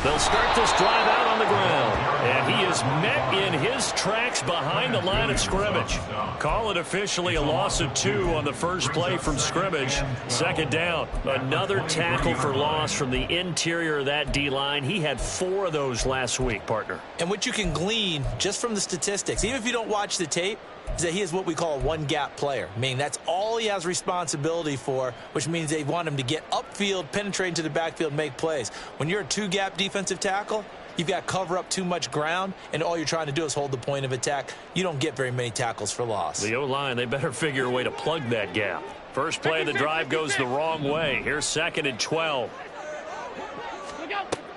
They'll start this drive out on the ground. And he is met in his tracks behind the line of scrimmage. Call it officially a loss of 2 on the first play from scrimmage. Second down. Another tackle for loss from the interior of that D-line. He had 4 of those last week, partner. And what you can glean just from the statistics, even if you don't watch the tape, is that he is what we call a one-gap player. Meaning that's all he has responsibility for, which means they want him to get upfield, penetrate into the backfield, make plays. When you're a two-gap defensive tackle, you've got to cover up too much ground, and all you're trying to do is hold the point of attack. You don't get very many tackles for loss. The O-line, they better figure a way to plug that gap. First play of the drive goes the wrong way. Here's 2nd and 12.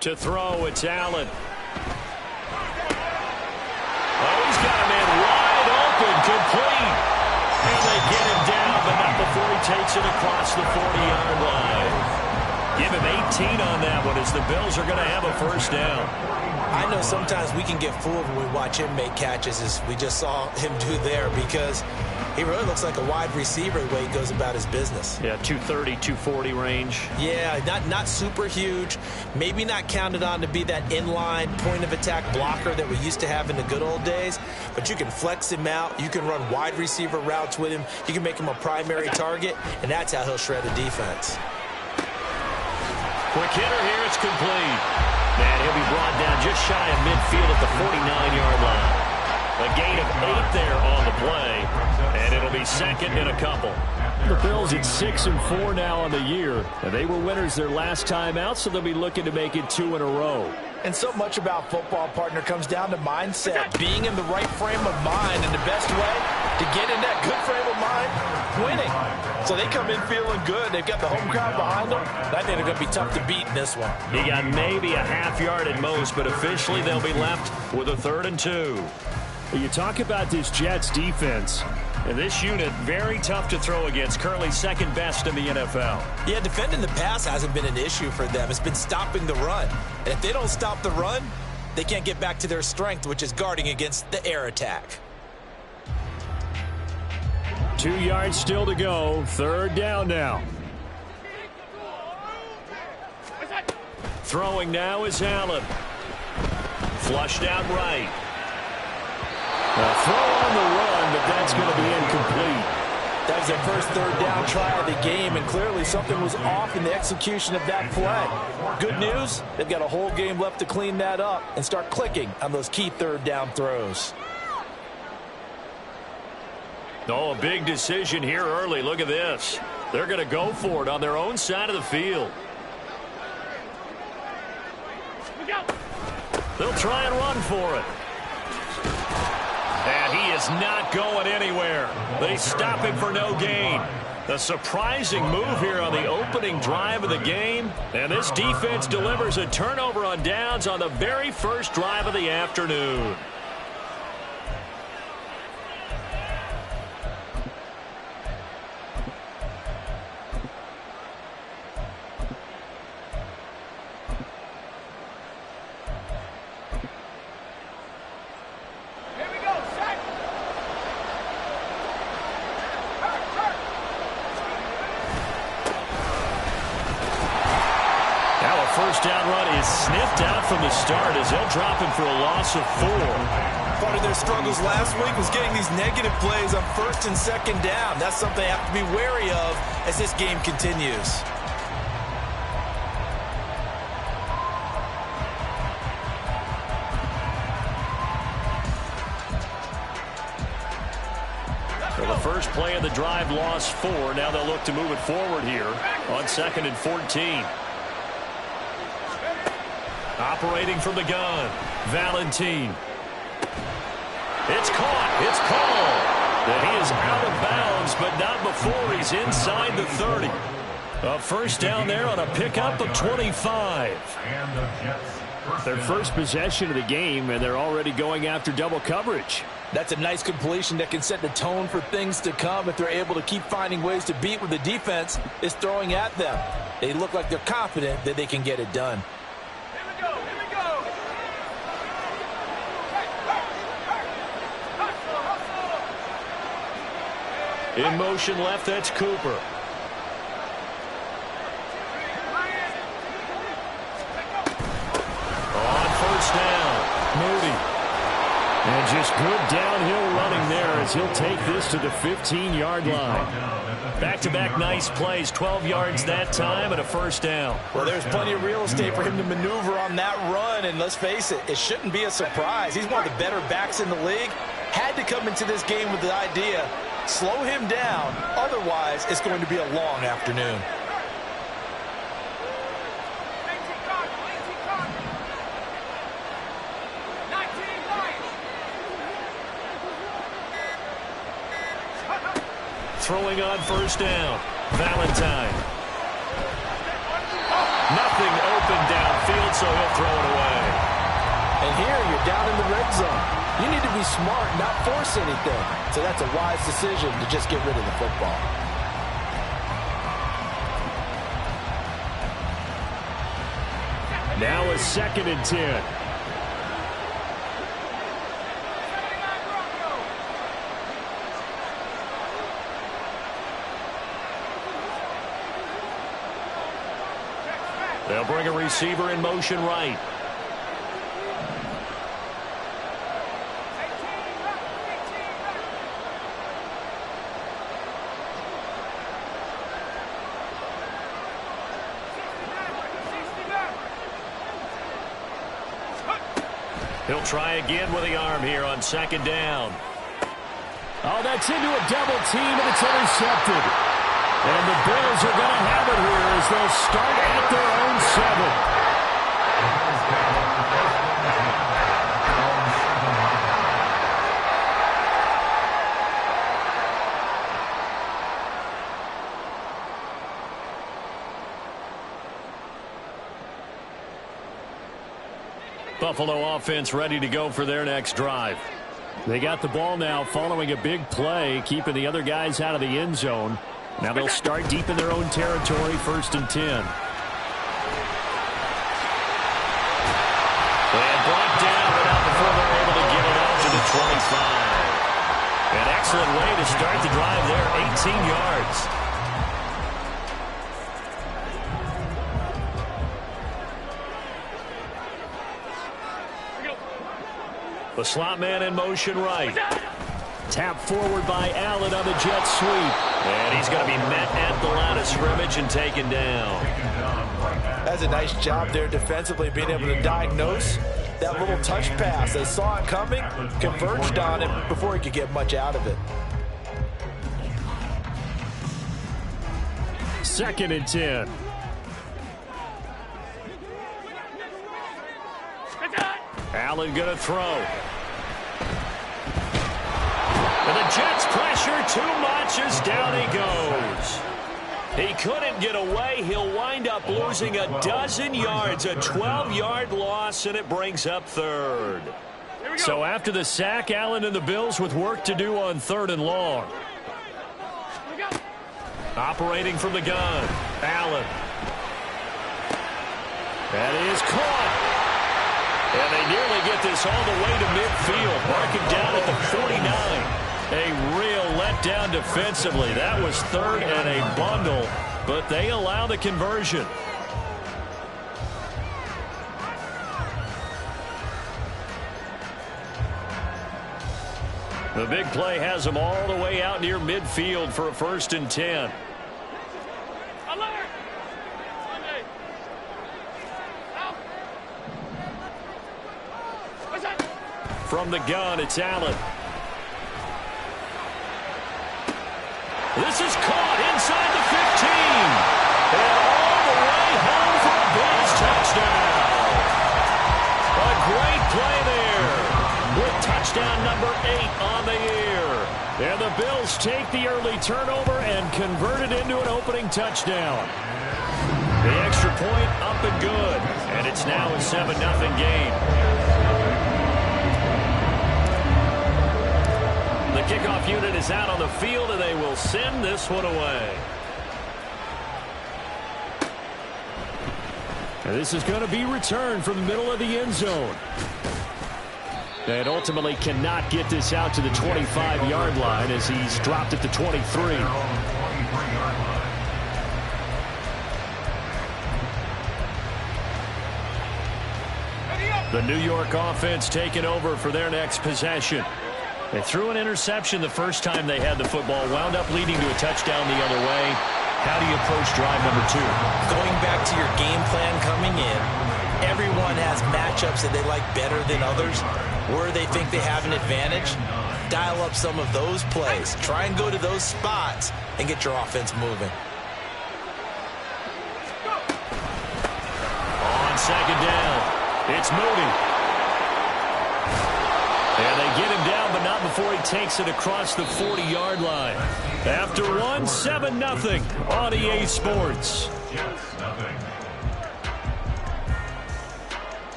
To throw, it's Allen. Oh, he's got a man wide open, complete. And they get him down, but not before he takes it across the 40-yard line. Give him 18 on that one as the Bills are going to have a first down. I know sometimes we can get fooled when we watch him make catches, as we just saw him do there, because he really looks like a wide receiver the way he goes about his business. Yeah, 230, 240 range. Yeah, not super huge. Maybe not counted on to be that inline point-of-attack blocker that we used to have in the good old days, but you can flex him out. You can run wide receiver routes with him. You can make him a primary target, and that's how he'll shred a defense. Quick hitter here, it's complete. And he'll be brought down just shy of midfield at the 49-yard line. A gain of 8 there on the play, and it'll be 2nd and a couple. The Bills at 6-4 now on the year, and they were winners their last time out, so they'll be looking to make it 2 in a row. And so much about football, partner, comes down to mindset, being in the right frame of mind, and the best way to get in that good frame of mind, winning. So they come in feeling good. They've got the home crowd behind them. I think they're going to be tough to beat in this one. He got maybe a half yard at most, but officially they'll be left with a 3rd and 2. You talk about this Jets defense, and this unit very tough to throw against, currently 2nd best in the NFL. Yeah, defending the pass hasn't been an issue for them. It's been stopping the run. And if they don't stop the run, they can't get back to their strength, which is guarding against the air attack. 2 yards still to go. 3rd down now. Throwing now is Allen. Flushed out right. A throw on the run, but that's going to be incomplete. That was their first 3rd down try of the game, and clearly something was off in the execution of that play. Good news, they've got a whole game left to clean that up and start clicking on those key 3rd down throws. Oh, a big decision here early. Look at this. They're going to go for it on their own side of the field. They'll try and run for it. And he is not going anywhere. They stop him for no gain. A surprising move here on the opening drive of the game. And this defense delivers a turnover on downs on the very first drive of the afternoon. First down run is sniffed out from the start as they'll drop him for a loss of 4. Part of their struggles last week was getting these negative plays on 1st and 2nd down. That's something they have to be wary of as this game continues. So the first play of the drive lost 4. Now they'll look to move it forward here on 2nd and 14. Operating from the gun, Valentine. It's caught. It's called. And he is out of bounds, but not before he's inside the 30. A first down there on a pickup of 25. Their first possession of the game, and they're already going after double coverage. That's a nice completion that can set the tone for things to come if they're able to keep finding ways to beat what the defense is throwing at them. They look like they're confident that they can get it done. In motion left, that's Cooper. Moody. And just good downhill running there as he'll take this to the 15-yard line. Back-to-back nice plays, 12 yards that time and a first down. Well, there's plenty of real estate for him to maneuver on that run, and let's face it, it shouldn't be a surprise. He's one of the better backs in the league. Had to come into this game with the idea, slow him down, otherwise it's going to be a long afternoon. Throwing on first down, Valentine. Nothing open downfield, so he'll throw it away. And here you're down in the red zone. You need to be smart, not force anything. So that's a wise decision to just get rid of the football. Now a 2nd and 10. They'll bring a receiver in motion right. He'll try again with the arm here on 2nd down. Oh, that's into a double team, and it's intercepted. And the Bills are going to have it here as they'll start at their own 7. Buffalo offense ready to go for their next drive. They got the ball now following a big play, keeping the other guys out of the end zone. Now they'll start deep in their own territory, 1st and 10. And brought down, but not before they're able to get it out to the 25. An excellent way to start the drive there, 18 yards. The slot man in motion right. Tap forward by Allen on the jet sweep. And he's going to be met at the line of scrimmage and taken down. That's a nice job there defensively, being able to diagnose that little touch pass. They saw it coming, converged on it before he could get much out of it. 2nd and 10. Allen going to throw. And the Jets pressure too much as down he goes. He couldn't get away. He'll wind up losing a dozen yards, a 12-yard loss, and it brings up 3rd. So after the sack, Allen and the Bills with work to do on 3rd and long. Operating from the gun, Allen. That is caught. And they nearly get this all the way to midfield, marking down at the 49. A real letdown defensively. That was 3rd and a bundle, but they allow the conversion. The big play has them all the way out near midfield for a 1st and 10. From the gun, it's Allen. This is caught inside the 15. And all the way home for a Bills touchdown. A great play there with touchdown number 8 on the year. And the Bills take the early turnover and convert it into an opening touchdown. The extra point up and good. And it's now a 7-0 game. The kickoff unit is out on the field, and they will send this one away. And this is going to be returned from the middle of the end zone. And ultimately cannot get this out to the 25-yard line as he's dropped at the 23. The New York offense taking over for their next possession. They threw an interception the first time they had the football, wound up leading to a touchdown the other way. How do you approach drive number 2? Going back to your game plan coming in, everyone has matchups that they like better than others, where they think they have an advantage. Dial up some of those plays. Try and go to those spots and get your offense moving. On second down, it's moving. And they get him down, but not before he takes it across the 40-yard line. After one, 7-0 on EA Sports.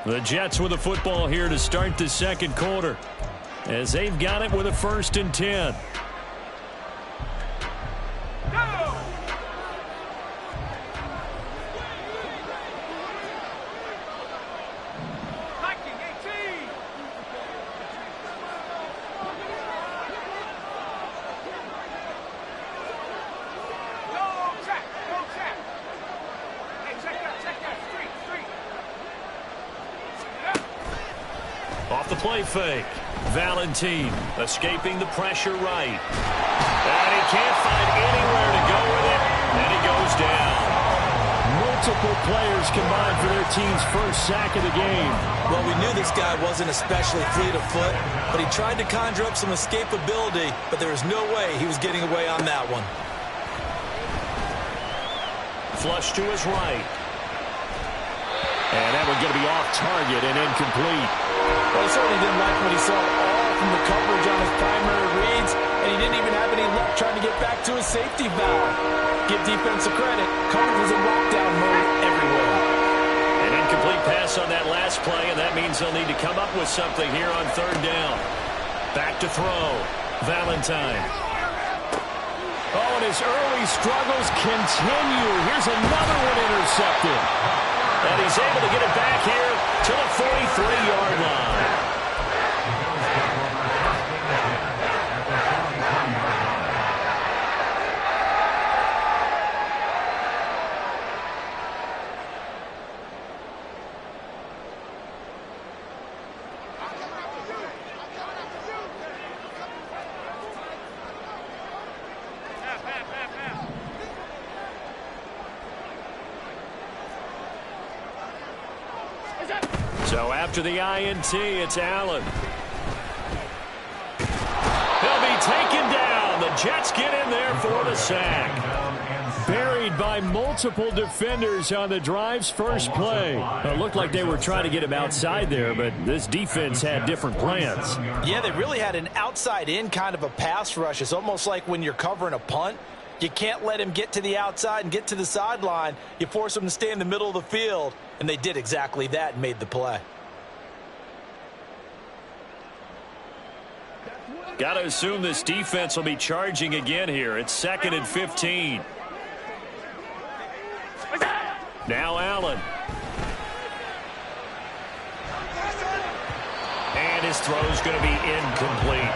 The Jets with the football here to start the second quarter, as they've got it with a 1st and 10. Off the play fake. Valentine escaping the pressure right. And he can't find anywhere to go with it. And he goes down. Multiple players combined for their team's first sack of the game. Well, we knew this guy wasn't especially fleet of foot, but he tried to conjure up some escapability, but there was no way he was getting away on that one. Flush to his right. And that one's going to be off target and incomplete. Well, he certainly didn't like what he saw all from the coverage on his primary reads, and he didn't even have any luck trying to get back to his safety valve. Give defensive credit. Coverage was in lockdown mode everywhere. An incomplete pass on that last play, and that means they'll need to come up with something here on 3rd down. Back to throw. Valentine. Oh, and his early struggles continue. Here's another one intercepted. And he's able to get it back here to the 43-yard line. So after the INT, it's Allen. He'll be taken down. The Jets get in there for the sack. Buried by multiple defenders on the drive's first play. It looked like they were trying to get him outside there, but this defense had different plans. Yeah, they really had an outside-in kind of a pass rush. It's almost like when you're covering a punt. You can't let him get to the outside and get to the sideline. You force him to stay in the middle of the field, and they did exactly that and made the play. Got to assume this defense will be charging again here. It's 2nd and 15. Now Allen. And his throw's going to be incomplete.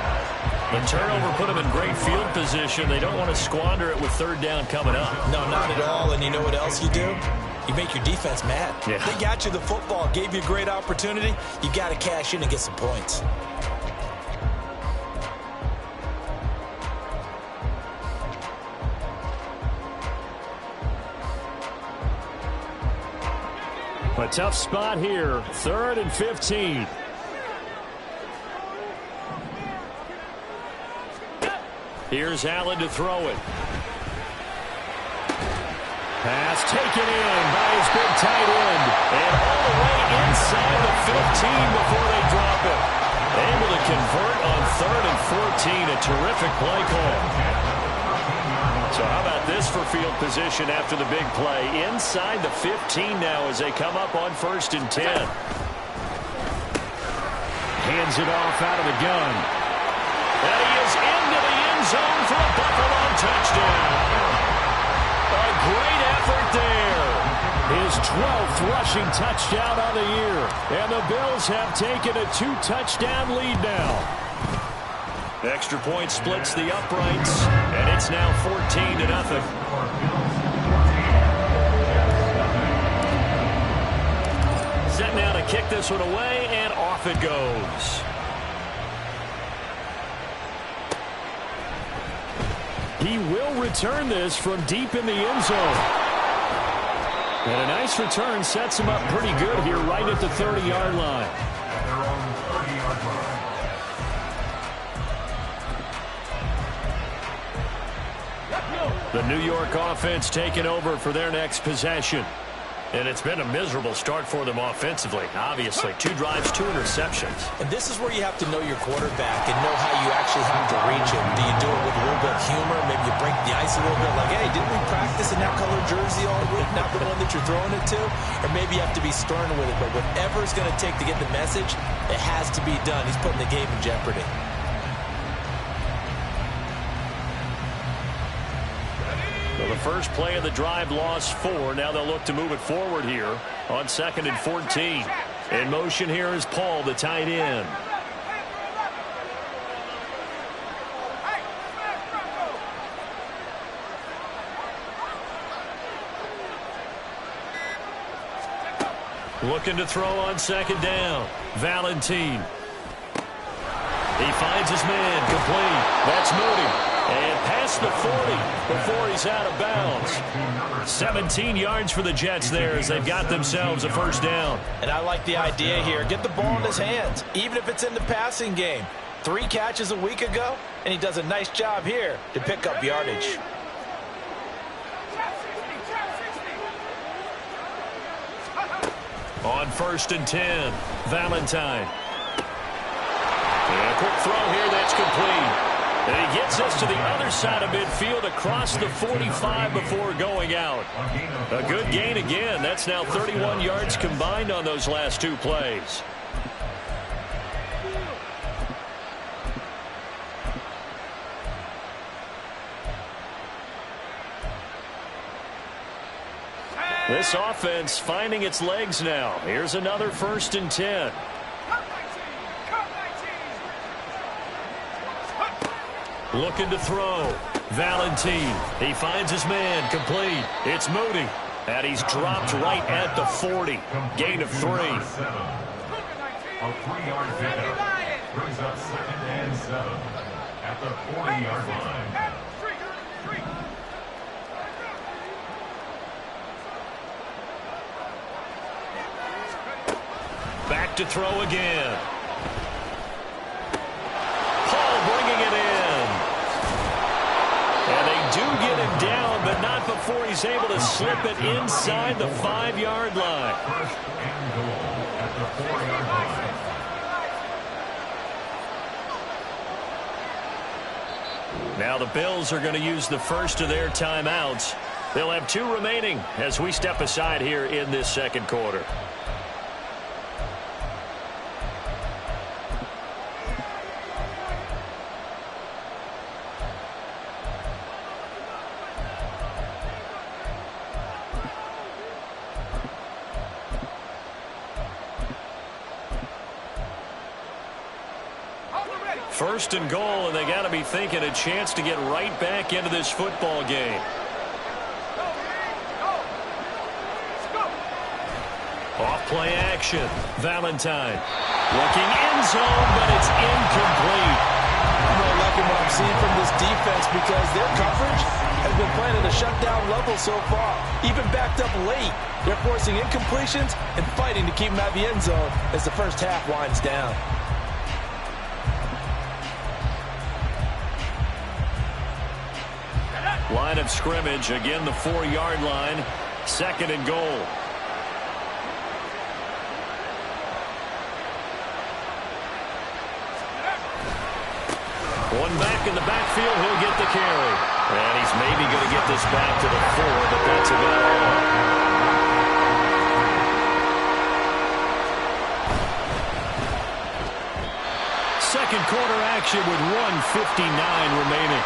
The turnover put them in great field position. They don't want to squander it with 3rd down coming up. No, not at all. And you know what else you do? You make your defense mad. Yeah. They got you the football, gave you a great opportunity. You got to cash in and get some points. A tough spot here. 3rd and 15. Here's Allen to throw it. Pass taken in by his big tight end. And all the way inside the 15 before they drop it. Able to convert on 3rd and 14. A terrific play call. So how about this for field position after the big play? Inside the 15 now as they come up on 1st and 10. Hands it off out of the gun. And he is into the end zone for a Buffalo touchdown. A great effort there. His 12th rushing touchdown on the year. And the Bills have taken a 2-touchdown lead now. Extra point splits the uprights, and it's now 14-0. Setting out to kick this one away, and off it goes. He will return this from deep in the end zone. And a nice return sets him up pretty good here right at the 30-yard line. The New York offense taking over for their next possession. And it's been a miserable start for them offensively, obviously. 2 drives, 2 interceptions. And this is where you have to know your quarterback and know how you actually have to reach him. Do you do it with a little bit of humor? Maybe you break the ice a little bit, like, hey, didn't we practice in that color jersey all week, not the one that you're throwing it to? Or maybe you have to be stern with it, but whatever it's going to take to get the message, it has to be done. He's putting the game in jeopardy. Well, the first play of the drive lost 4. Now they'll look to move it forward here on 2nd and 14. In motion here is Paul, the tight end. Looking to throw on 2nd down. Valentine. He finds his man, complete. That's Moody. And past the 40 before he's out of bounds. 17 yards for the Jets there as they've got themselves a first down. And I like the idea here. Get the ball in his hands, even if it's in the passing game. 3 catches a week ago, and he does a nice job here to pick up yardage. On 1st and 10, Valentine. And a quick throw here that's complete. And he gets us to the other side of midfield across the 45 before going out. A good gain again. That's now 31 yards combined on those last 2 plays. This offense finding its legs now. Here's another 1st and 10. Looking to throw. Valentine. He finds his man, complete. It's Moody. And he's dropped right at the 40. Gain of 3. A 3-yard pickup brings up 2nd and 7 at the 40-yard line. Back to throw again. Paul bringing it in. And they do get him down, but not before he's able to slip it inside the 5-yard line. 1st and goal at the 4-yard line. Now the Bills are going to use the first of their timeouts. They'll have 2 remaining as we step aside here in this 2nd quarter. First and goal, and they got to be thinking a chance to get right back into this football game. Off play action. Valentine looking end zone, but it's incomplete. I'm really liking what I'm seeing from this defense because their coverage has been playing at a shutdown level so far. Even backed up late, they're forcing incompletions and fighting to keep them out of the end zone as the first half winds down. Line of scrimmage, again the 4-yard line, 2nd and goal. One back in the backfield, he'll get the carry. And he's maybe going to get this back to the 4, but that's about all. Second quarter action with 1:59 remaining.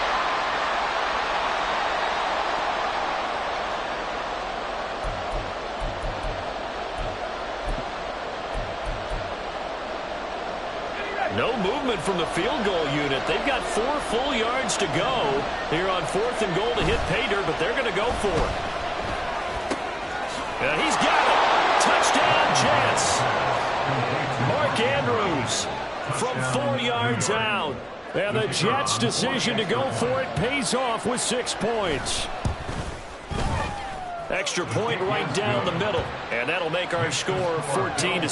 No movement from the field goal unit. They've got 4 full yards to go here on 4th and goal to hit pay dirt, but they're going to go for it. And he's got it. Touchdown, Jets. Mark Andrews from 4 yards out. And the Jets' decision to go for it pays off with 6 points. Extra point right down the middle. And that'll make our score 14-7. 14.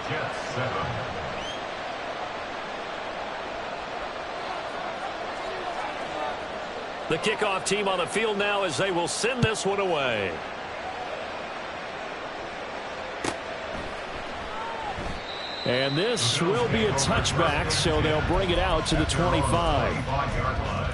Jets 7. The kickoff team on the field now as they will send this one away. And this will be a touchback, so they'll bring it out to the 25. 25-yard line.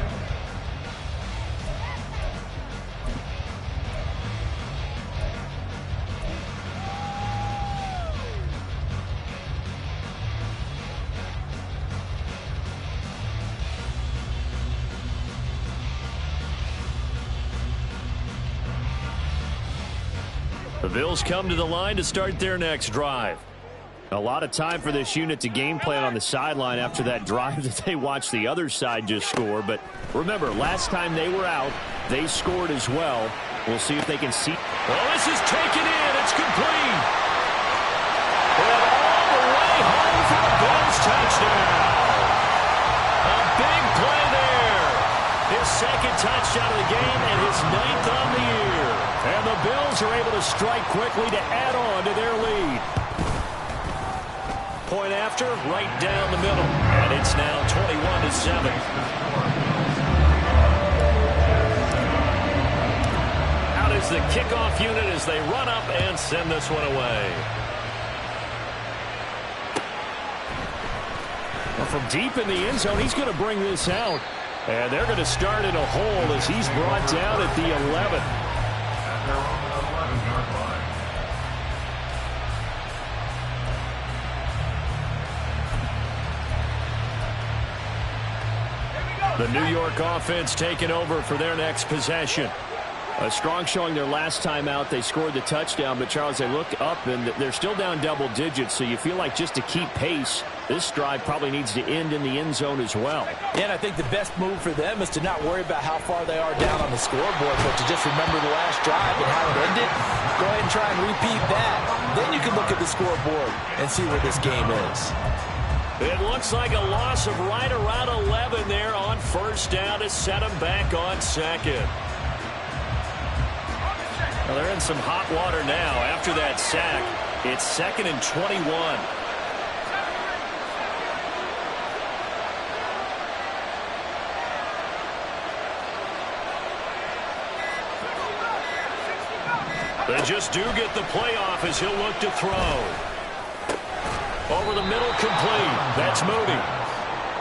The Bills come to the line to start their next drive. A lot of time for this unit to game plan on the sideline after that drive that they watched the other side just score. But remember, last time they were out, they scored as well. We'll see if they can see. Well, this is taken in. It's complete. And all the way home for the Bills touchdown. A big play there. His second touchdown of the game and his 9th on the year. And the Bills are able to strike quickly to add on to their lead. Point after, right down the middle. And it's now 21-7. Out is the kickoff unit as they run up and send this one away. Well, from deep in the end zone, he's going to bring this out. And they're going to start in a hole as he's brought down at the 11. At their own 11-yard line. The New York offense taking over for their next possession. A strong showing their last time out. They scored the touchdown, but, Charles, they look up, and they're still down double digits, so you feel like just to keep pace, this drive probably needs to end in the end zone as well. Yeah, and I think the best move for them is to not worry about how far they are down on the scoreboard, but to just remember the last drive and how it ended. Go ahead and try and repeat that. Then you can look at the scoreboard and see where this game is. It looks like a loss of right around 11 there on first down to set them back on second. Well, they're in some hot water now. After that sack, it's 2nd and 21. They just do get the playoff as he'll look to throw. Over the middle, complete. That's Moody.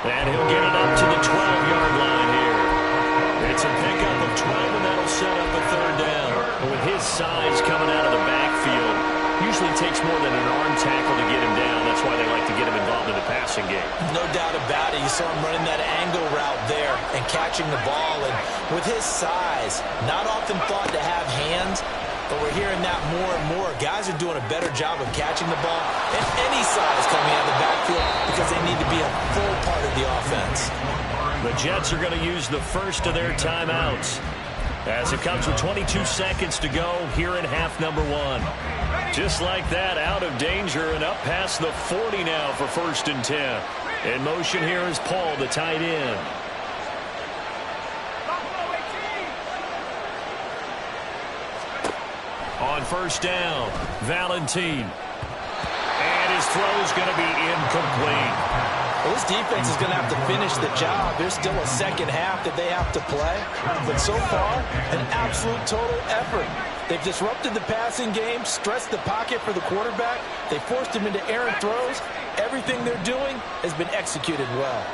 And he'll get it up to the 12-yard line here. It's a pickup of 12, and that'll set up a third down. But with his size coming out of the backfield, usually takes more than an arm tackle to get him down. That's why they like to get him involved in the passing game. No doubt about it. You saw him running that angle route there and catching the ball. And with his size, not often thought to have hands, but we're hearing that more and more. Guys are doing a better job of catching the ball at any size coming out of the backfield because they need to be a full part of the offense. The Jets are going to use the first of their timeouts as it comes with 22 seconds to go here in half number 1. Just like that, out of danger and up past the 40 now for 1st and 10. In motion here is Paul, the tight end. On first down, Valentine. And his throw's going to be incomplete. Well, this defense is going to have to finish the job. There's still a second half that they have to play. But so far, an absolute total effort. They've disrupted the passing game, stressed the pocket for the quarterback. They forced him into errant throws. Everything they're doing has been executed well.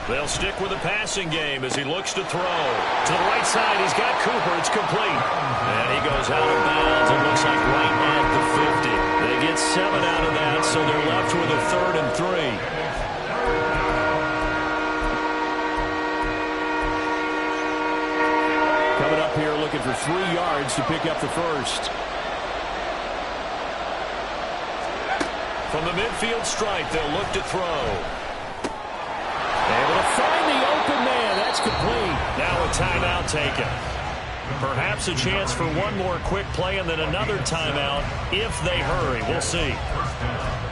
They'll stick with the passing game as he looks to throw. To the right side, he's got Cooper. It's complete. And he goes out of bounds. It looks like right at the 50. They get 7 out of that, so they're left with a 3rd and 3. Coming up here looking for 3 yards to pick up the first. From the midfield stripe, they'll look to throw. Able to find the open man. That's complete. Now a timeout taken. Perhaps a chance for one more quick play and then another timeout if they hurry. We'll see.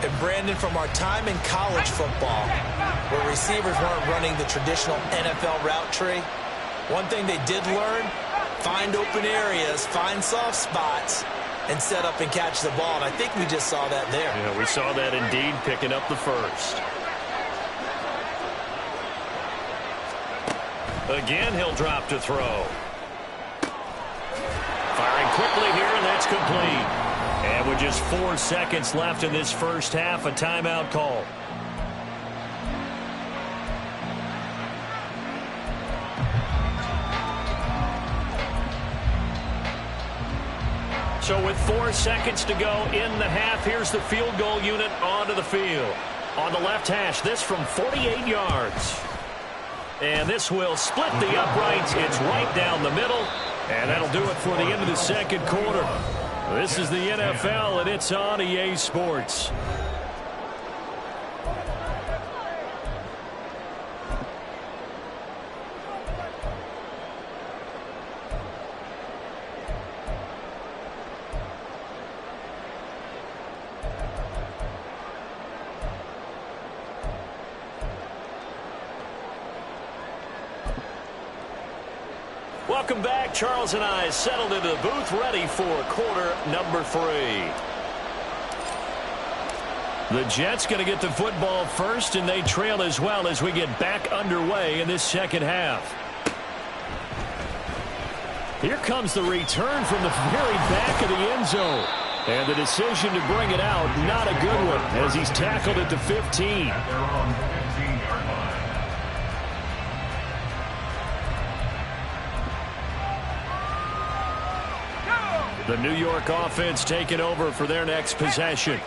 And Brandon, from our time in college football, where receivers weren't running the traditional NFL route tree, one thing they did learn, find open areas, find soft spots, and set up and catch the ball. And I think we just saw that there. Yeah, we saw that indeed, picking up the first. Again, he'll drop to throw. Firing quickly here, and that's complete. And with just 4 seconds left in this first half, a timeout call. So with 4 seconds to go in the half, here's the field goal unit onto the field. On the left hash, this from 48 yards. And this will split the uprights. It's right down the middle. And that'll do it for the end of the second quarter. This is the NFL, and it's on EA Sports. Welcome back. Charles and I settled into the booth, ready for quarter number 3. The Jets going to get the football first, and they trail as well as we get back underway in this second half. Here comes the return from the very back of the end zone. And the decision to bring it out, not a good one, as he's tackled at the 15. The New York offense taking over for their next possession.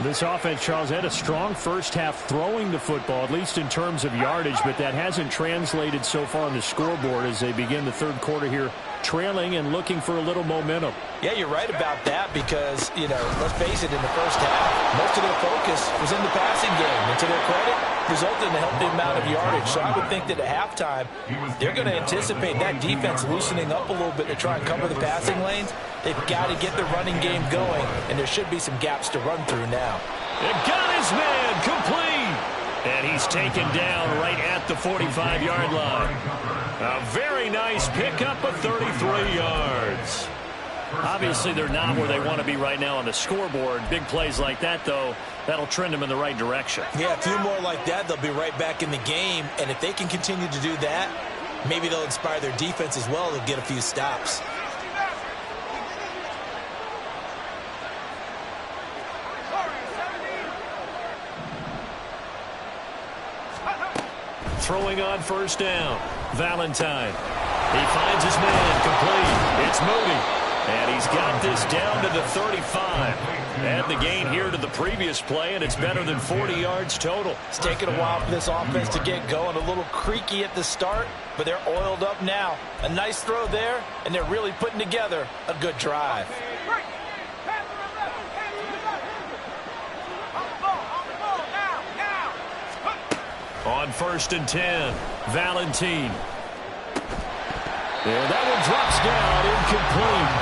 This offense, Charles, had a strong first half throwing the football, at least in terms of yardage, but that hasn't translated so far on the scoreboard as they begin the third quarter here, trailing and looking for a little momentum. Yeah, you're right about that because, let's face it, in the first half, most of their focus was in the passing game. And to their credit, resulted in a healthy amount of yardage. So I would think that at halftime, they're going to anticipate that defense loosening up a little bit to try and cover the passing lanes. They've got to get the running game going, and there should be some gaps to run through now. It got his man complete. And he's taken down right at the 45-yard line. A very nice pickup of 33 yards. Obviously, they're not where they want to be right now on the scoreboard. Big plays like that, though, that'll trend them in the right direction. Yeah, a few more like that, they'll be right back in the game. And if they can continue to do that, maybe they'll inspire their defense as well to get a few stops. Throwing on first down, Valentine. He finds his man complete. It's Moody. And he's got this down to the 35. And the gain here to the previous play, and it's better than 40 yards total. It's taken a while for this offense to get going. A little creaky at the start, but they're oiled up now. A nice throw there, and they're really putting together a good drive. On first and 10, Valentine. And that one drops down, incomplete.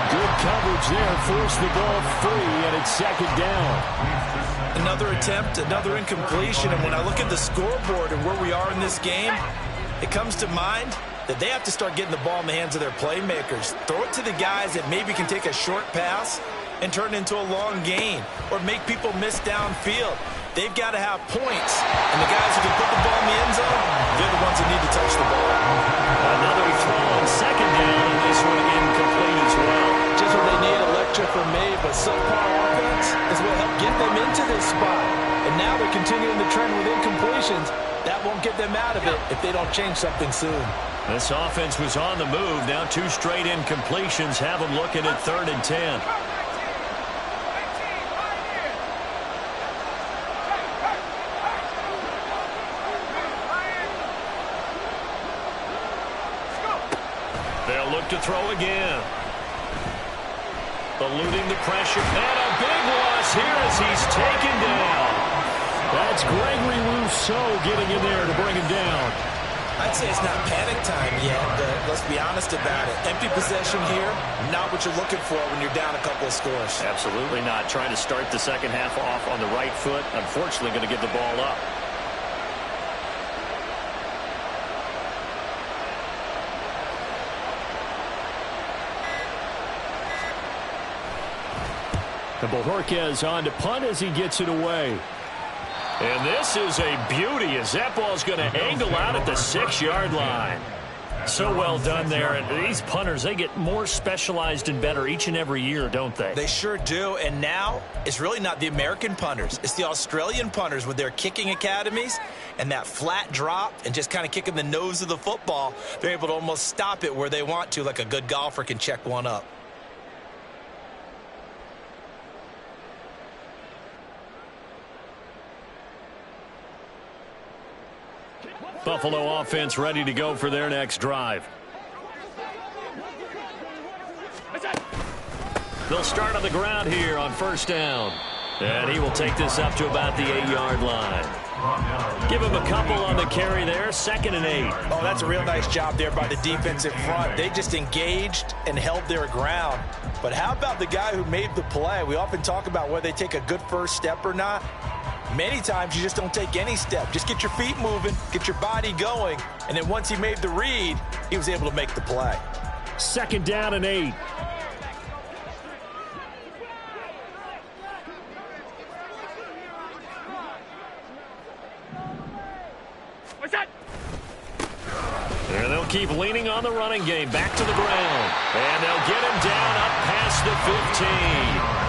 Good coverage there, forced the ball free, and it's second down. Another attempt, another incompletion, and when I look at the scoreboard and where we are in this game, it comes to mind that they have to start getting the ball in the hands of their playmakers. Throw it to the guys that maybe can take a short pass and turn it into a long gain or make people miss downfield. They've got to have points, and the guys who can put the ball in the end zone, they're the ones that need to touch the ball. Another throw on second down, and this one incomplete as well. Just what they need, a lecture from me, but subpar offense is what helped get them into this spot. And now they're continuing the trend with incompletions. That won't get them out of it if they don't change something soon. This offense was on the move. Now 2 straight incompletions have them looking at 3rd and 10. They'll look to throw again. Eluding the pressure. And a big loss here as he's taken down. That's Gregory Rousseau getting in there to bring him down. I'd say it's not panic time yet, but let's be honest about it. Empty possession here, not what you're looking for when you're down a couple of scores. Absolutely not. Trying to start the second half off on the right foot. Unfortunately, going to give the ball up. The Bojorquez on to punt as he gets it away. And this is a beauty as that ball's going to angle out at the 6-yard line. So well done there. And these punters, they get more specialized and better each and every year, don't they? They sure do. And now it's really not the American punters. It's the Australian punters with their kicking academies and that flat drop and just kind of kicking the nose of the football. They're able to almost stop it where they want to, like a good golfer can check one up. Buffalo offense ready to go for their next drive. They'll start on the ground here on first down. And he will take this up to about the 8-yard line. Give him a couple on the carry there, 2nd and 8. Oh, that's a real nice job there by the defensive front. They just engaged and held their ground. But how about the guy who made the play? We often talk about whether they take a good first step or not. Many times you just don't take any step. Just get your feet moving, get your body going, and then once he made the read, he was able to make the play. 2nd down and 8. And they'll keep leaning on the running game. Back to the ground. And they'll get him down up past the 15.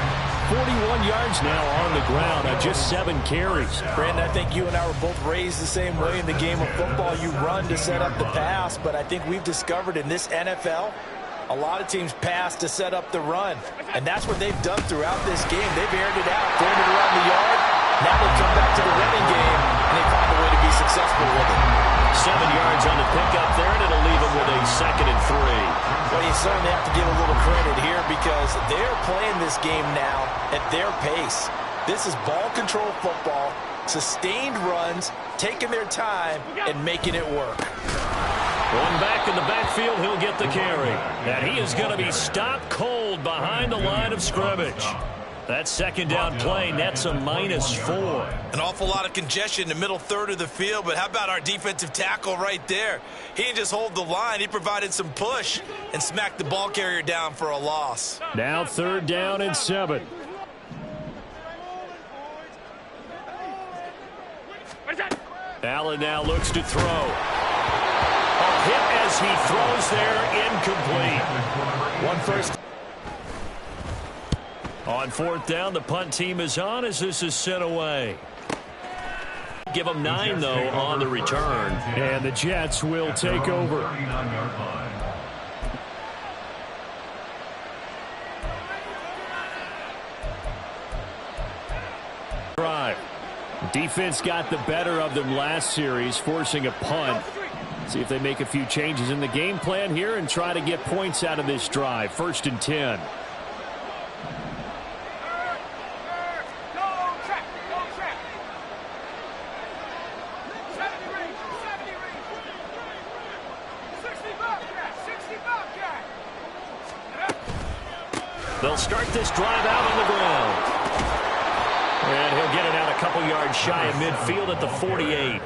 41 yards now on the ground on just 7 carries. Brandon, I think you and I were both raised the same way in the game of football. You run to set up the pass, but I think we've discovered in this NFL, a lot of teams pass to set up the run. And that's what they've done throughout this game. They've aired it out, throwing it around the yard. Now they come back to the running game, and they find a way to be successful with it. 7 yards on the pickup there, and it'll leave them with a 2nd and 3. Well, you certainly have to give a little credit here because they're playing this game now at their pace. This is ball control football, sustained runs, taking their time, and making it work. One back in the backfield, he'll get the carry. And he is going to be stopped cold behind the line of scrimmage. That 2nd down play nets a -4. An awful lot of congestion in the middle third of the field, but how about our defensive tackle right there? He didn't just hold the line. He provided some push and smacked the ball carrier down for a loss. Now 3rd down and 7. Allen now looks to throw. A hit as he throws there, incomplete. One first. On 4th down, the punt team is on as this is sent away. Give them 9, though, on the return. And the Jets will take over. Drive. Defense got the better of them last series, forcing a punt. See if they make a few changes in the game plan here and try to get points out of this drive. 1st and 10. They'll start this drive out on the ground. And he'll get it out a couple yards shy of midfield at the 48.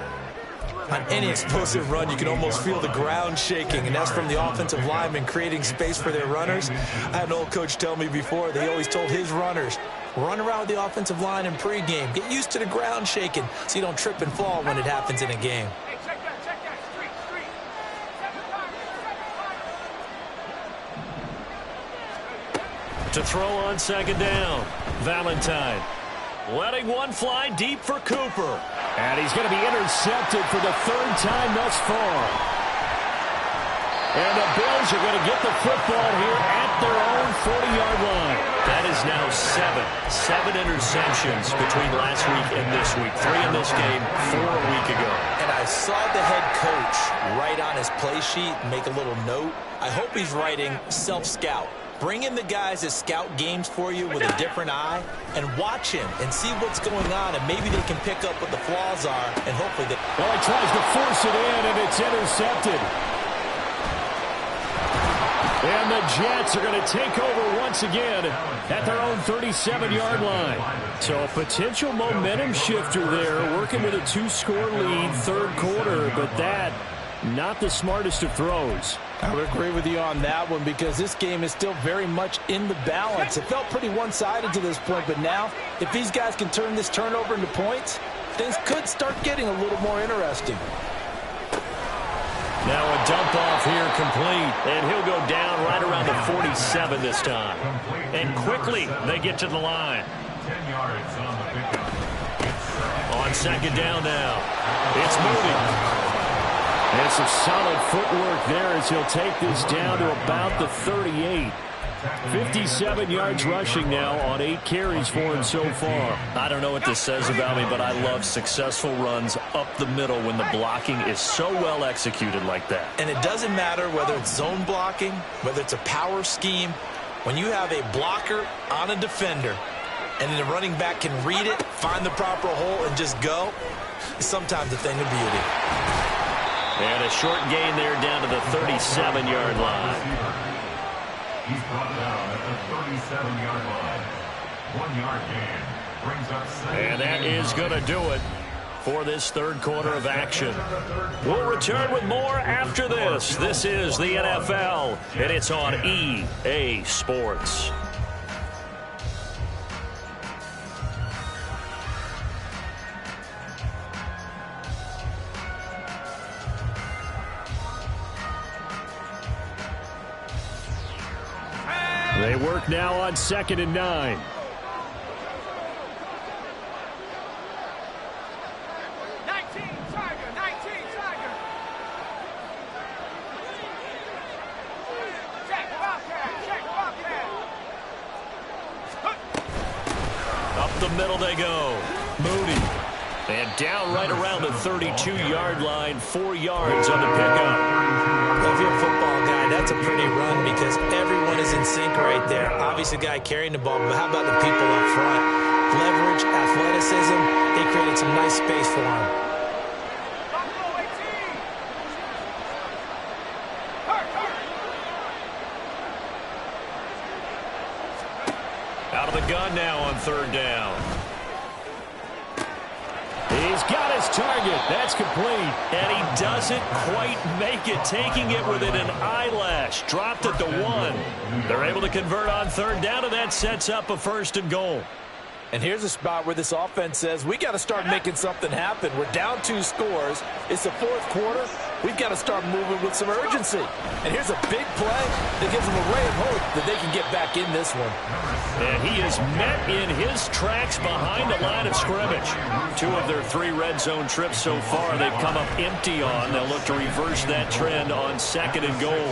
On any explosive run, you can almost feel the ground shaking, and that's from the offensive linemen creating space for their runners. I had an old coach tell me before, they always told his runners, run around with the offensive line in pregame. Get used to the ground shaking so you don't trip and fall when it happens in a game. To throw on 2nd down, Valentine. Letting one fly deep for Cooper. And he's going to be intercepted for the 3rd time thus far. And the Bills are going to get the football here at their own 40-yard line. That is now 7 interceptions between last week and this week. 3 in this game, 4 a week ago. And I saw the head coach write on his play sheet, make a little note. I hope he's writing self-scout. Bring in the guys that scout games for you with a different eye and watch him and see what's going on, and maybe they can pick up what the flaws are, and hopefully they... Well, he tries to force it in, and it's intercepted. And the Jets are going to take over once again at their own 37-yard line. So a potential momentum shifter there, working with a 2-score lead, third quarter, but that, not the smartest of throws. I would agree with you on that one because this game is still very much in the balance. It felt pretty one-sided to this point, but now if these guys can turn this turnover into points, things could start getting a little more interesting. Now a dump off here complete, and he'll go down right around the 47 this time. And quickly they get to the line. 10 yards on the pickup. On second down now, it's Moody. And some solid footwork there as he'll take this down to about the 38. 57 yards rushing now on 8 carries for him so far. I don't know what this says about me, but I love successful runs up the middle when the blocking is so well executed like that. And it doesn't matter whether it's zone blocking, whether it's a power scheme. When you have a blocker on a defender and the running back can read it, find the proper hole, and just go, it's sometimes a thing of beauty. And a short gain there down to the 37-yard line. He's brought down at the 37-yard line. 1 yard gain brings up second. And that is going to do it for this third quarter of action. We'll return with more after this. This is the NFL, and it's on EA Sports. They work now on 2nd and 9. 19, Tiger. Check, Bobcat. Up the middle they go. Moody. And down right around the 32-yard line, 4 yards on the pickup. Well, if you're a football guy, that's a pretty run because everyone is in sync right there. Obviously, the guy carrying the ball, but how about the people up front? Leverage, athleticism, they created some nice space for him. Out of the gun now on third down. He's got his target. That's complete. And he doesn't quite make it, taking it within an eyelash. Dropped at the 1. They're able to convert on third down, and that sets up a 1st and goal. And here's a spot where this offense says, we got to start making something happen. We're down 2 scores. It's the 4th quarter. We've got to start moving with some urgency. And here's a big play that gives them a ray of hope that they can get back in this one. And he is met in his tracks behind the line of scrimmage. 2 of their 3 red zone trips so far they've come up empty on. They'll look to reverse that trend on 2nd and goal.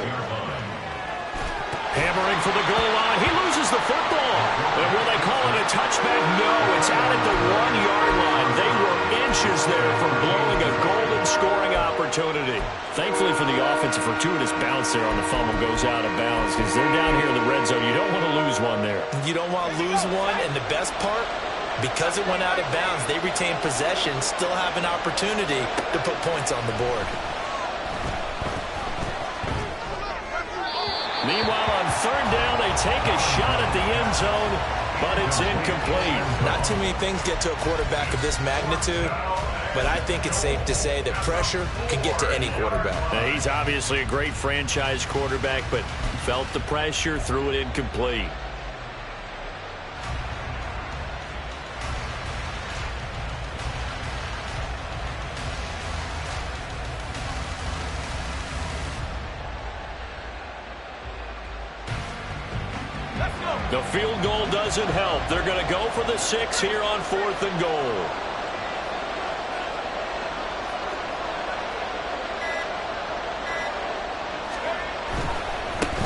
Hammering for the goal line. He loses the football. And will they call it a touchback? No, it's out at the 1-yard line. They were inches there from blowing a golden scoring opportunity. Thankfully for the offense, a fortuitous bounce there on the fumble goes out of bounds because they're down here in the red zone. You don't want to lose one there. You don't want to lose one, and the best part, because it went out of bounds, they retain possession, still have an opportunity to put points on the board. Meanwhile, on third down, they take a shot at the end zone, but it's incomplete. Not too many things get to a quarterback of this magnitude, but I think it's safe to say that pressure can get to any quarterback. Now, he's obviously a great franchise quarterback, but felt the pressure, threw it incomplete. The field goal doesn't help. They're going to go for the 6 here on 4th and goal.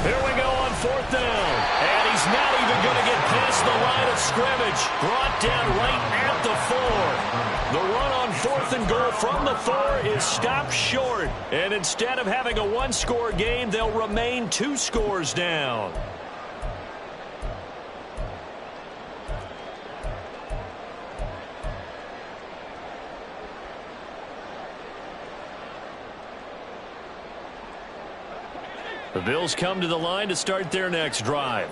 Here we go on 4th down. And he's not even going to get past the line of scrimmage. Brought down right at the 4. The run on 4th and goal from the 4 is stopped short. And instead of having a 1-score game, they'll remain 2 scores down. The Bills come to the line to start their next drive.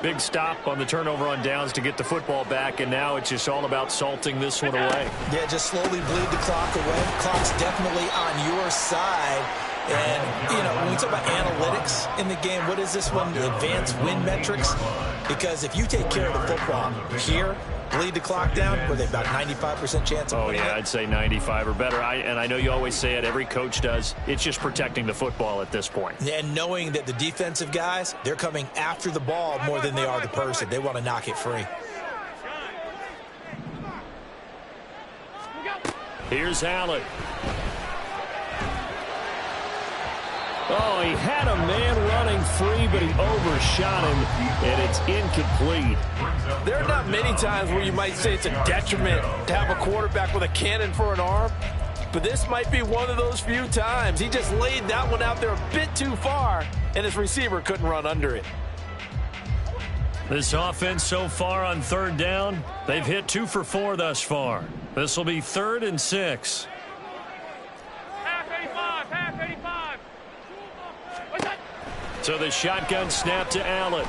Big stop on the turnover on downs to get the football back, and now it's just all about salting this one away. Yeah, just slowly bleed the clock away. Clock's definitely on your side. And, you know, when we talk about analytics in the game, what is this one? The advanced win metrics? Because if you take care of the football here, bleed the clock down, were they about 95% chance of winning it? I'd say 95 or better. And I know you always say it, every coach does. It's just protecting the football at this point. And knowing that the defensive guys, they're coming after the ball more than they are the person. They want to knock it free. Here's Allen. Oh, he had a man running free, but he overshot him, and it's incomplete. There are not many times where you might say it's a detriment to have a quarterback with a cannon for an arm, but this might be one of those few times. He just laid that one out there a bit too far, and his receiver couldn't run under it. This offense so far on third down, they've hit 2 for 4 thus far. This will be 3rd and 6. Half 85, half 85. What's that? So the shotgun snap to Allen.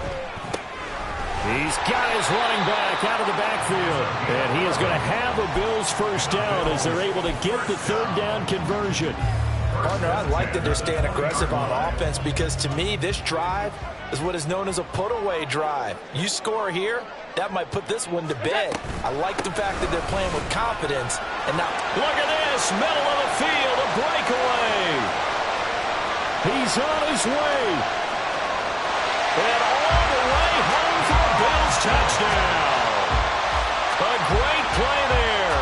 He's got his running back out of the backfield. And he is going to have a Bills first down as they're able to get the third down conversion. Partner, I like that they're staying aggressive on offense because to me, this drive is what is known as a put-away drive. You score here, that might put this one to bed. I like the fact that they're playing with confidence. And now, look at this, middle of the field, a breakaway. He's on his way. And all the way home for a Bills touchdown. A great play there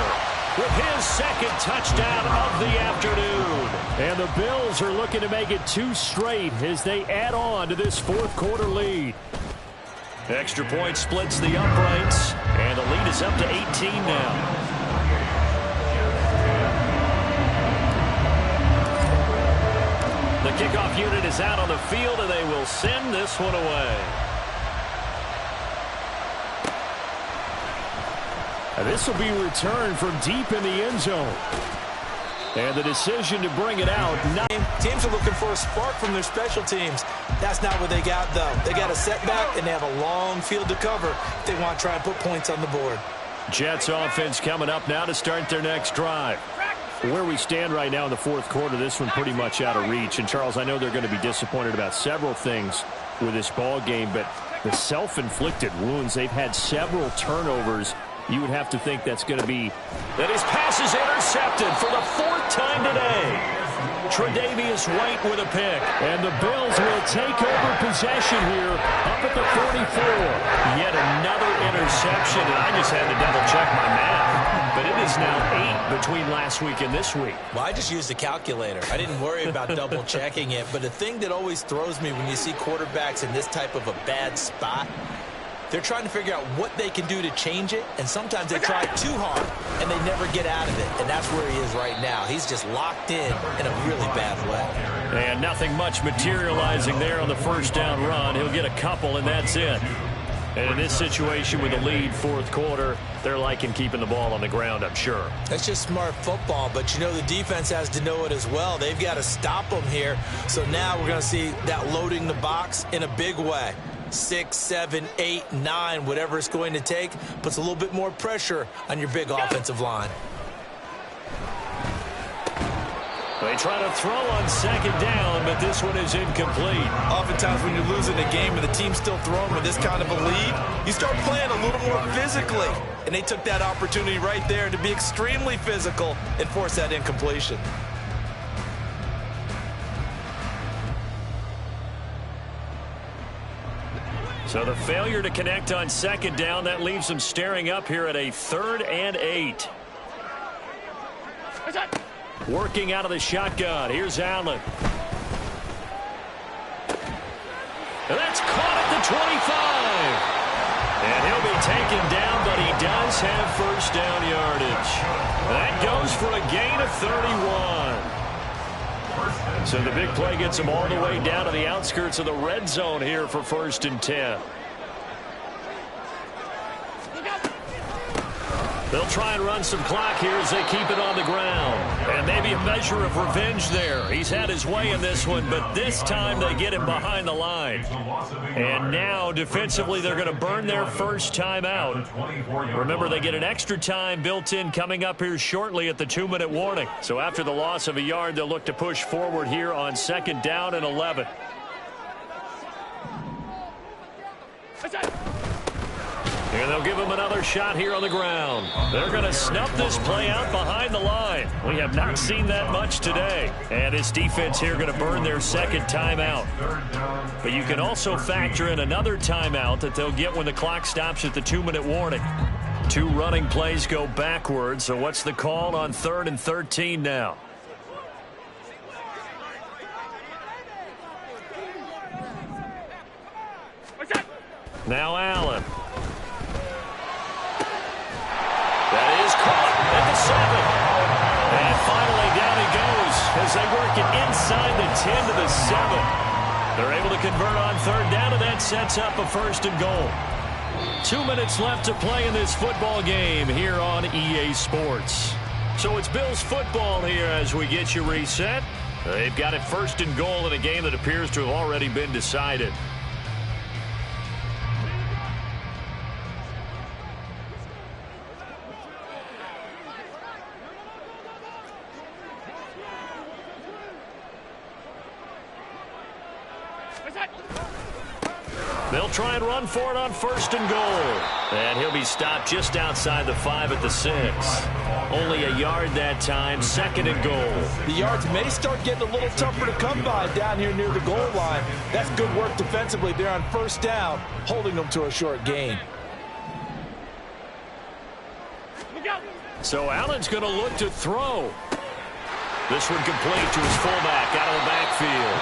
with his second touchdown of the afternoon. And the Bills are looking to make it 2 straight as they add on to this fourth quarter lead. Extra point splits the uprights, and the lead is up to 18 now. The kickoff unit is out on the field, and they will send this one away. And this will be returned from deep in the end zone. And the decision to bring it out. Teams are looking for a spark from their special teams. That's not what they got, though. They got a setback, and they have a long field to cover if they want to try and put points on the board. Jets offense coming up now to start their next drive. Where we stand right now in the fourth quarter, this one pretty much out of reach. And, Charles, I know they're going to be disappointed about several things with this ball game, but the self-inflicted wounds, they've had several turnovers. You would have to think that's going to be... That his pass is intercepted for the 4th time today. Tre'Davious White with a pick. And the Bills will take over possession here up at the 44. Yet another interception, and I just had to double-check my math. But it is now 8 between last week and this week. Well, I just used the calculator. I didn't worry about double-checking it. But the thing that always throws me when you see quarterbacks in this type of a bad spot, they're trying to figure out what they can do to change it, and sometimes they try too hard, and they never get out of it, and that's where he is right now. He's just locked in a really bad way. And nothing much materializing there on the first down run. He'll get a couple, and that's it. And in this situation with the lead, fourth quarter, they're liking keeping the ball on the ground, I'm sure. That's just smart football, but you know the defense has to know it as well. They've got to stop them here. So now we're going to see that loading the box in a big way. 6, 7, 8, 9, whatever it's going to take, puts a little bit more pressure on your big offensive line. They try to throw on second down, but this one is incomplete. Oftentimes when you're losing a game and the team's still throwing with this kind of a lead, you start playing a little more physically. And they took that opportunity right there to be extremely physical and force that incompletion. So the failure to connect on second down, that leaves them staring up here at a 3rd and 8. Working out of the shotgun. Here's Allen. And that's caught at the 25. And he'll be taken down, but he does have first down yardage. That goes for a gain of 31. So the big play gets him all the way down to the outskirts of the red zone here for 1st and 10. They'll try and run some clock here as they keep it on the ground. And maybe a measure of revenge there. He's had his way in this one, but this time they get him behind the line. And now, defensively, they're going to burn their first time out. Remember, they get an extra time built in coming up here shortly at the 2-minute warning. So after the loss of a yard, they'll look to push forward here on 2nd down and 11. And they'll give him another shot here on the ground. They're going to snuff this play out behind the line. We have not seen that much today. And this defense here going to burn their second timeout. But you can also factor in another timeout that they'll get when the clock stops at the 2-minute warning. 2 running plays go backwards. So what's the call on 3rd and 13 now? Now Allen. That is caught at the 7. And finally down he goes as they work it inside the 10 to the 7. They're able to convert on 3rd down, and that sets up a 1st and goal. 2 minutes left to play in this football game here on EA Sports. So it's Bills football here as we get you reset. They've got it 1st and goal in a game that appears to have already been decided. They'll try and run for it on 1st and goal. And he'll be stopped just outside the 5 at the 6. Only a yard that time, 2nd and goal. The yards may start getting a little tougher to come by down here near the goal line. That's good work defensively there on 1st down, holding them to a short gain. So Allen's going to look to throw. This one complete to his fullback out of the backfield.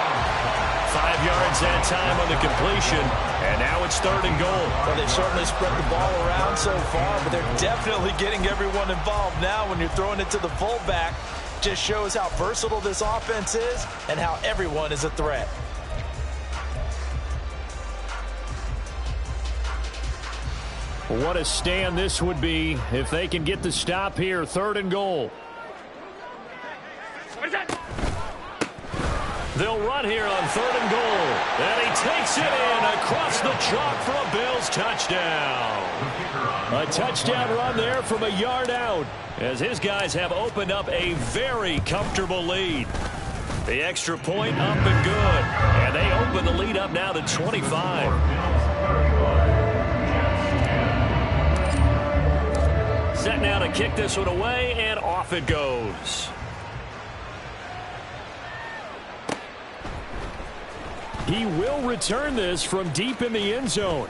5 yards that time on the completion, and now it's 3rd and goal. Well, they've certainly spread the ball around so far, but they're definitely getting everyone involved now when you're throwing it to the fullback. Just shows how versatile this offense is and how everyone is a threat. What a stand this would be if they can get the stop here. 3rd and goal. They'll run here on 3rd and goal. And he takes it in across the chalk for a Bills touchdown. A touchdown run there from a yard out as his guys have opened up a very comfortable lead. The extra point up and good. And they open the lead up now to 25. Set now to kick this one away, and off it goes. He will return this from deep in the end zone.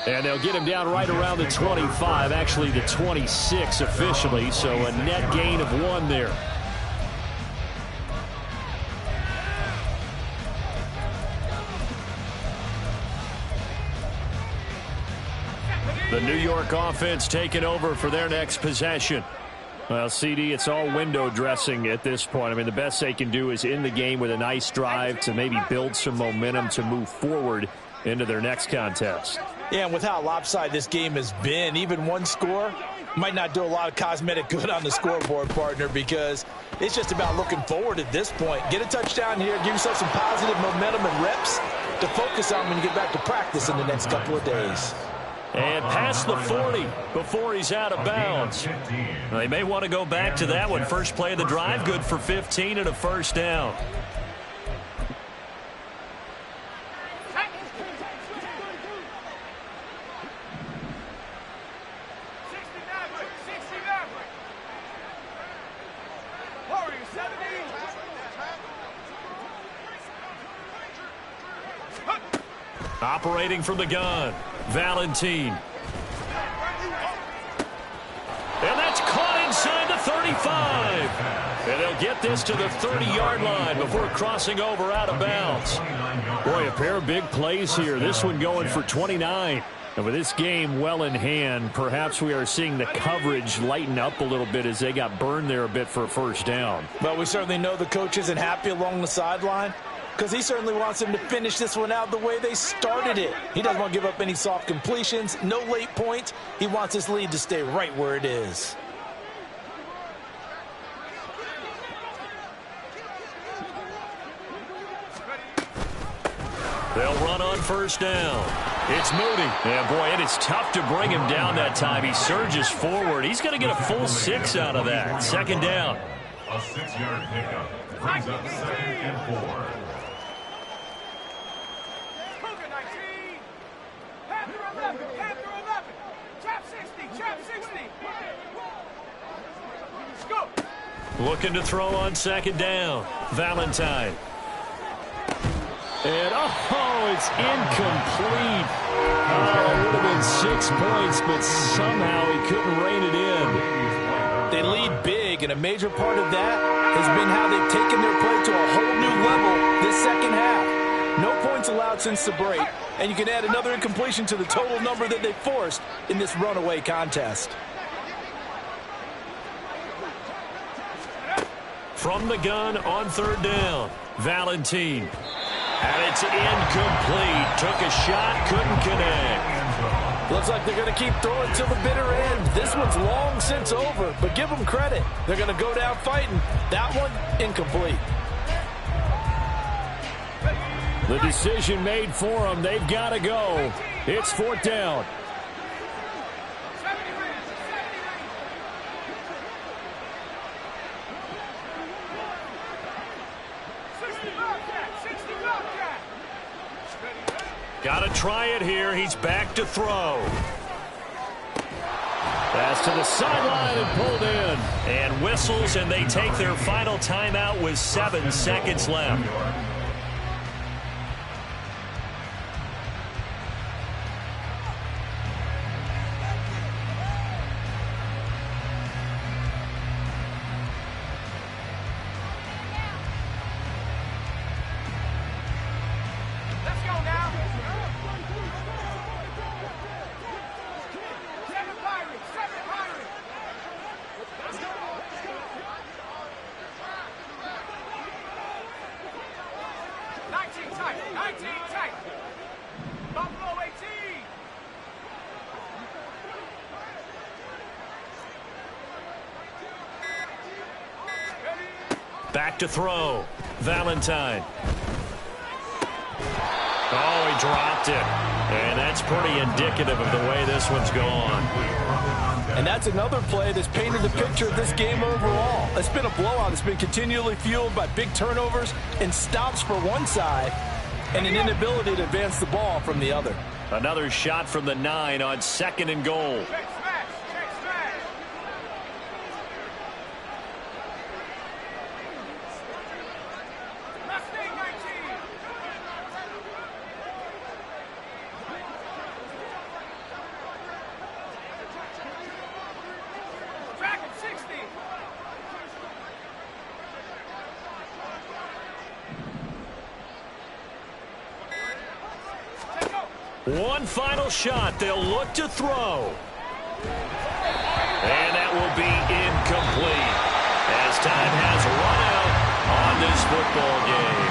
And they'll get him down right around the 25, actually the 26 officially, so a net gain of 1 there. The New York offense taking over for their next possession. Well, CD, it's all window dressing at this point. I mean, the best they can do is end the game with a nice drive to maybe build some momentum to move forward into their next contest. Yeah, and with how lopsided this game has been, even 1 score might not do a lot of cosmetic good on the scoreboard, partner, because it's just about looking forward at this point. Get a touchdown here, give yourself some positive momentum and reps to focus on when you get back to practice in the next couple of days. And past the 40 before he's out of bounds. They may want to go back to that one. First play of the drive, good for 15 and a 1st down. Operating from the gun, Valentine. And that's caught inside the 35. And they'll get this to the 30-yard line before crossing over out of bounds. Boy, a pair of big plays here. This one going for 29. And with this game well in hand, perhaps we are seeing the coverage lighten up a little bit as they got burned there a bit for a 1st down. But we certainly know the coach isn't happy along the sideline, because he certainly wants them to finish this one out the way they started it. He doesn't want to give up any soft completions, no late points. He wants his lead to stay right where it is. They'll run on first down. It's Moody. Yeah, boy, it is tough to bring him down that time. He surges forward. He's going to get a full 6 out of that. Second down. A 6-yard pickup brings up 2nd and 4. Looking to throw on second down. Valentine. And, it's incomplete. It would have been 6 points, but somehow he couldn't rein it in. They lead big, and a major part of that has been how they've taken their play to a whole new level this second half. No points allowed since the break, and you can add another incompletion to the total number that they forced in this runaway contest. From the gun on third down. Valentine. And it's incomplete. Took a shot, couldn't connect. Looks like they're going to keep throwing till the bitter end. This one's long since over, but give them credit. They're going to go down fighting. That one, incomplete. The decision made for them. They've got to go. It's fourth down. Got to try it here. He's back to throw. Pass to the sideline and pulled in. And whistles, and they take their final timeout with 7 seconds left. Back to throw. Valentine. Oh, he dropped it. And that's pretty indicative of the way this one's gone. And that's another play that's painted the picture of this game overall. It's been a blowout. It's been continually fueled by big turnovers and stops for one side and an inability to advance the ball from the other. Another shot from the 9 on 2nd and goal. One final shot. They'll look to throw. And that will be incomplete as time has run out on this football game.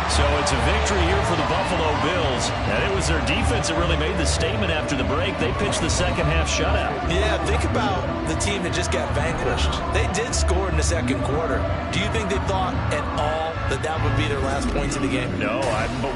So it's a victory here for the Buffalo Bills. And it was their defense that really made the statement after the break. They pitched the second half shutout. Yeah, think about the team that just got vanquished. They did score in the second quarter. Do you think they thought at all that that would be their last points of the game? No, but